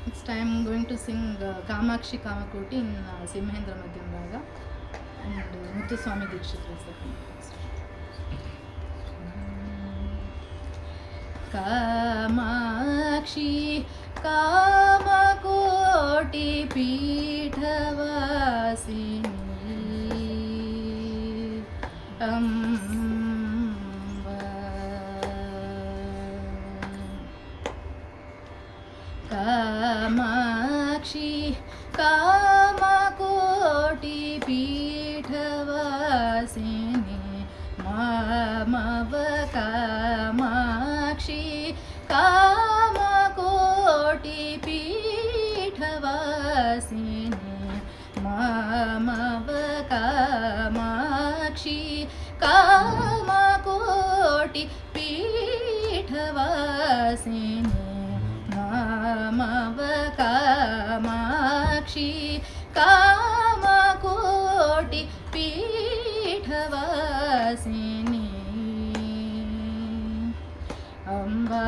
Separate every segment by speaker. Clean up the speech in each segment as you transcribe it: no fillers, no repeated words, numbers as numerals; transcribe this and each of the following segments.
Speaker 1: Next I am going to sing Kamakshi Kamakoti in Simhendra Madhyam Raga, and Muthuswami Dikshit is the composer. Kamakshi Kamakoti Peethavasini Amba Kamakshi Kamakoti Peethavasini Mamava Kamakshi Kamakoti Peethavasini Mamava Kamakshi Kamakoti Peethavasini Mamava Kamakshi Kamakoti Peethavasini Amba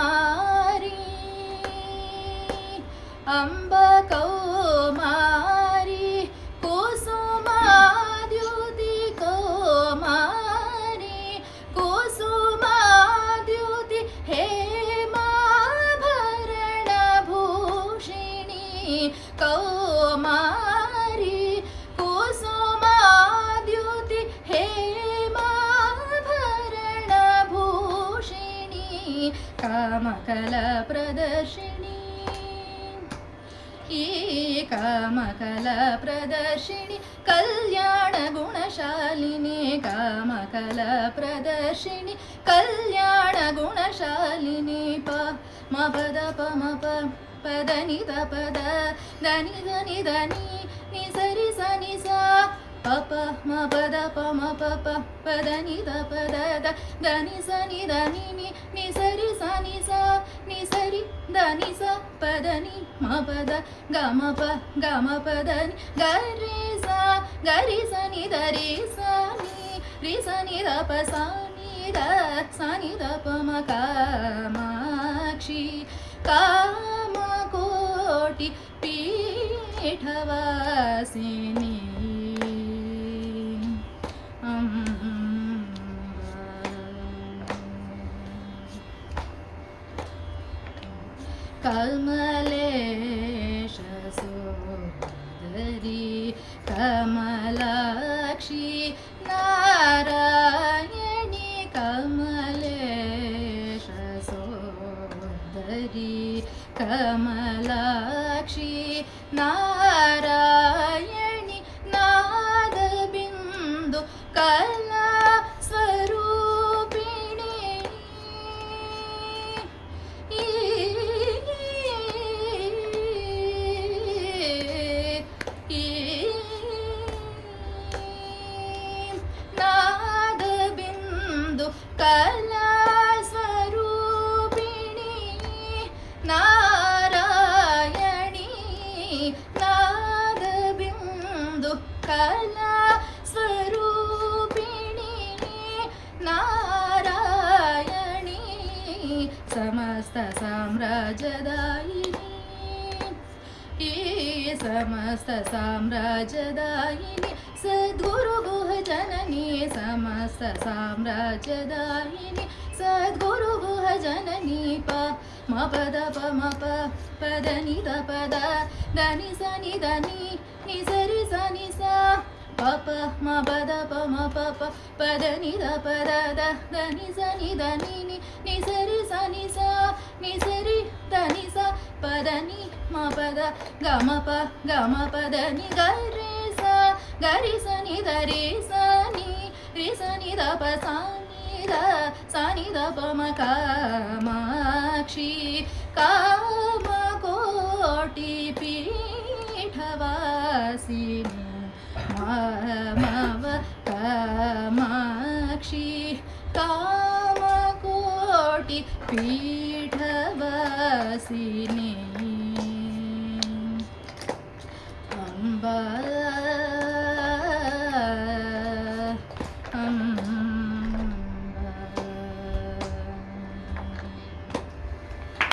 Speaker 1: Kaumari Amba Kaumari Kusumadyuti Kaumari Kusumadyuti Hema Bharana Bhushini Kaumari Kusumadyuti Hema Bharana Bhushini Kamakala Pradarshini ಈ ಕಾಮಕಲ ಪ್ರದರ್ಶಿನಿ ಕಲ್ಯಾಣ ಗುಣಶಾಲಿನಿ ಕಾಮಕಲ ಪ್ರದರ್ಶಿನಿ ಕಲ್ಯಾಣ ಗುಣಶಾಲಿನಿ ಪ ಮ ಪದ ಪ ಮ ಪ ಪದ ನಿ the ಪದ ಧನಿ ಧನಿ ಧನಿ ನಿ ಸರಿ ಸ ನಿ ಸ ಪ ಪ ಮ ಪದ ಪ ಮ ಪ ಪ ಪದ ನಿ ದ ಪದ ದ ಧನಿ ಸ ನಿ ಧನಿ ನಿ ಸರಿ ಸ ನಿ ಸ ನಿ ಸರಿ ಧನಿ ಸ ಪದ ನಿ ಮ ಪದ ಗ ಮ ಪ ಪದ ನಿ ಗರಿ ಸ ನಿ ದ ರಿ ಸ ನಿ ದ ಪ ಸ ನಿ ದ ಪ ಮ ಕಾಮಾಕ್ಷಿ ಕಾಮಕೋಟಿ ಪೀಠವಾಸಿನಿ ಕಮಲೇಶ ಸೋದರಿ ಕಮಲಾಕ್ಷಿ ನಾರಾಯಣಿ ಕಮಲೇಶ ಸೋದರಿ ಕಮಲಾಕ್ಷಿ ನಾರಾಯಣಿ ನಾದ ಬಿಂದು ಕಲಾ ಸ್ವರೂಪಿಣಿ ನಾದ ಬಿಂದು ಕಲಾ ಸ್ವರೂಪಿಣಿ ನಾರಾಯಣಿ ನಾದ ಬಿಂದು ಕಲಾ ಸ್ವರೂಪಿಣಿ ನಾರಾಯಣಿ ಸಮಸ್ತ ಸಾಮ್ರಾಜ್ಯದಾಯಿನಿ ಈ ಸಮಸ್ತ ಸಾಮ್ರಾಜ್ಯದಾಯಿನಿ ಸದ್ಗುರು ಗುಹ ಜನನಿ ಸಮಸ್ತ ಸಾಮ್ರಾಜ್ಯದಾಯಿನಿ ಸದ್ಗುರು ಗುಹ ಜನನಿ ಪ ಮ ಪದ ಪ ಮ ಪ ಪದ ನಿ ದ ಪದ ಧನಿ ಸ ನಿ ಧನಿ ನಿ ಸರಿ ಸ ನಿ ಸ ಪ ಪ ಮ ಪದ ಪ ಮ ಪ ಪ ಪದ ನಿ ದ ಪದ ದ ಧನಿ ಸ ನಿ ಧನಿ ನಿ ಸರಿ ಸ ನಿ ಸ ನಿ ಸರಿ ಧನಿ ಸ ಪದ ನಿ ಮ ಪದ ಗ ಮ ಪದ ನಿ ಗರಿ ಸ ನಿ ದ ರಿ ಸ ನಿ ದ ಪ ಸ ನಿ ದ ಪ ಮ ಕಾಮಾಕ್ಷಿ ಕಾಮಕೋಟಿ ಪೀಠವಾಸಿನಿ ಮಮ ಕಾಮಾಕ್ಷಿ ಕಾಮಕೋಟಿ ಪೀಠವಾಸಿನಿ ಅಂಬ ಬಾರ